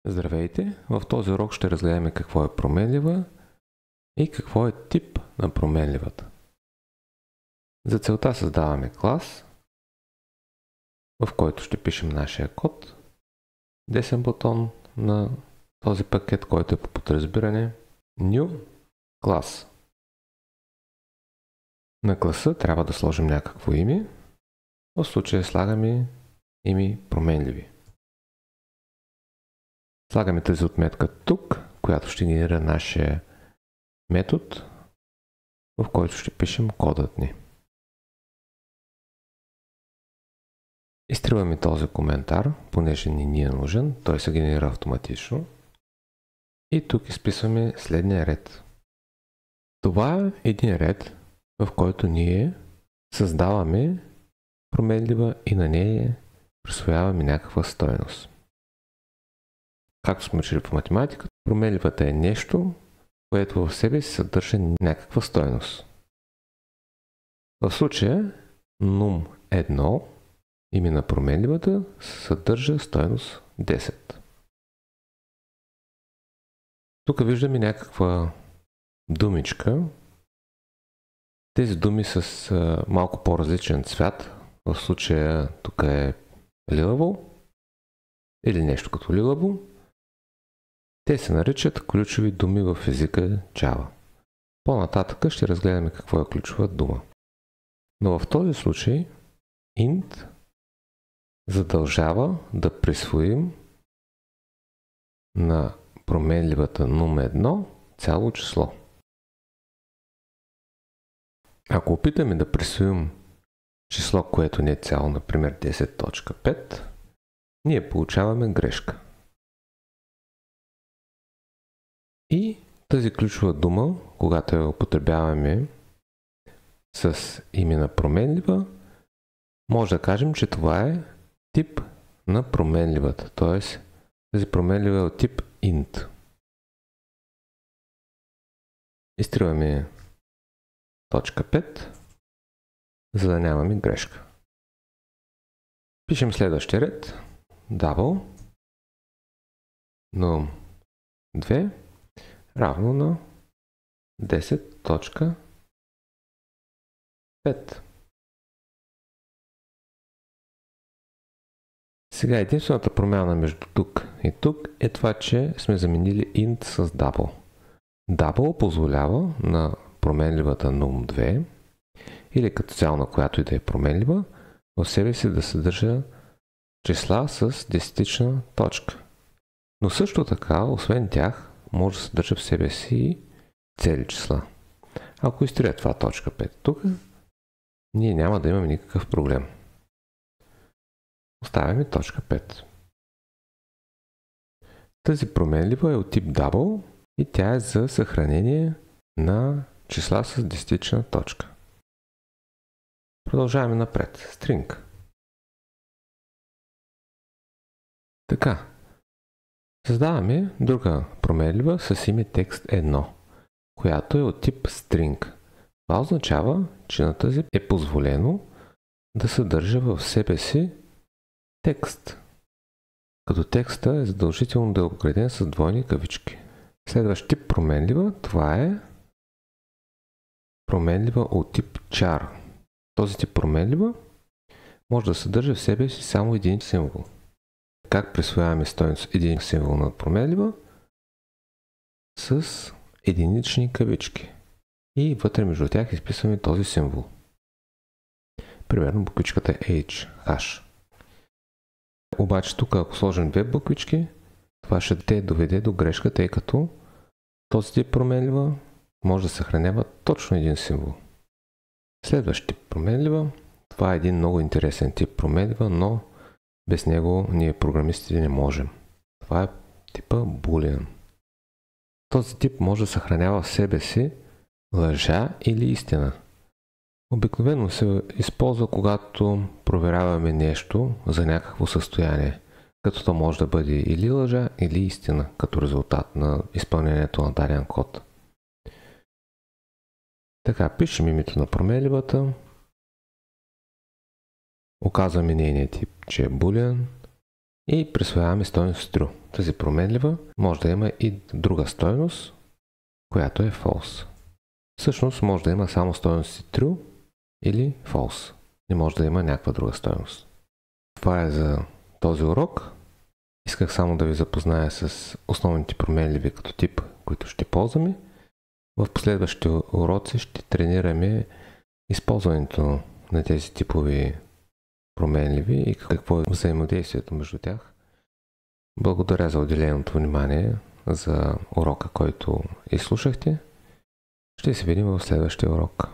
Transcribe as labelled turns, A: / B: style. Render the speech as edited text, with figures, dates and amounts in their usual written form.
A: Здравейте! В този урок ще разгледаме какво е променлива и какво е тип на променливата. За целта създаваме клас, в който ще пишем нашия код. Десен бутон на този пакет, който е по подразбиране New Class. На класа трябва да сложим някакво име. В случая слагаме име променливи. Слагаме тази отметка тук, която ще генерира нашия метод, в който ще пишем кодът ни. Изтриваме този коментар, понеже не ни е нужен, той се генерира автоматично. И тук изписваме следния ред. Това е един ред, в който ние създаваме променлива и на нея присвояваме някаква стойност. Както сме учили по математика, променливата е нещо, което в себе си съдържа някаква стойност. В случая num1, име на променливата, съдържа стойност 10. Тук виждаме някаква думичка. Тези думи с малко по-различен цвят. В случая тук е лилаво или нещо като лилаво. Те се наричат ключови думи в езика Java. По-нататък ще разгледаме какво е ключова дума. Но в този случай int задължава да присвоим на променливата num1 цяло число. Ако опитаме да присвоим число, което не е цяло, например 10.5, ние получаваме грешка. И тази ключова дума, когато я употребяваме с име на променлива, може да кажем, че това е тип на променливата, т.е. тази променлива е от тип int. Изтриваме точка 5, за да нямаме грешка. Пишем следващия ред, double, num 2 равно на 10.5. Сега единствената промяна между тук и тук е това, че сме заменили int с double. Double позволява на променливата num2 или като цяло на която и да е променлива, в себе си да съдържа числа с десетична точка. Но също така, освен тях, може да съдържа в себе си цели числа. Ако изтрия това точка 5 тук, ние няма да имаме никакъв проблем. Оставяме точка 5. Тази променлива е от тип double и тя е за съхранение на числа с десетична точка. Продължаваме напред. String. Така. Създаваме друга променлива с име text1, която е от тип string. Това означава, че на тази е позволено да съдържа в себе си текст. Като текста е задължително да е обграден с двойни кавички. Следващ тип променлива, това е променлива от тип char. Този тип променлива може да съдържа в себе си само един символ. Как присвояваме стойност един символ на променлива? С единични кавички. И вътре между тях изписваме този символ. Примерно буквичката H, H. Обаче тук, ако сложим две буквички, това ще те доведе до грешка, тъй като този тип променлива може да съхранява точно един символ. Следващ тип променлива, това е един много интересен тип променлива, но без него ние програмистите не можем. Това е типа Boolean. Този тип може да съхранява в себе си лъжа или истина. Обикновено се използва, когато проверяваме нещо за някакво състояние, като то може да бъде или лъжа, или истина, като резултат на изпълнението на даден код. Така, пишем името на променливата, оказваме нейния тип, че е Boolean и присвояваме стойност true. Тази променлива може да има и друга стойност, която е false. Всъщност може да има само стойности true или false. Не може да има някаква друга стойност. Това е за този урок. Исках само да ви запозная с основните променливи като тип, които ще ползваме. В последващите уроци ще тренираме използването на тези типови променливи и какво е взаимодействието между тях. Благодаря за отделеното внимание за урока, който изслушахте. Ще се видим в следващия урок.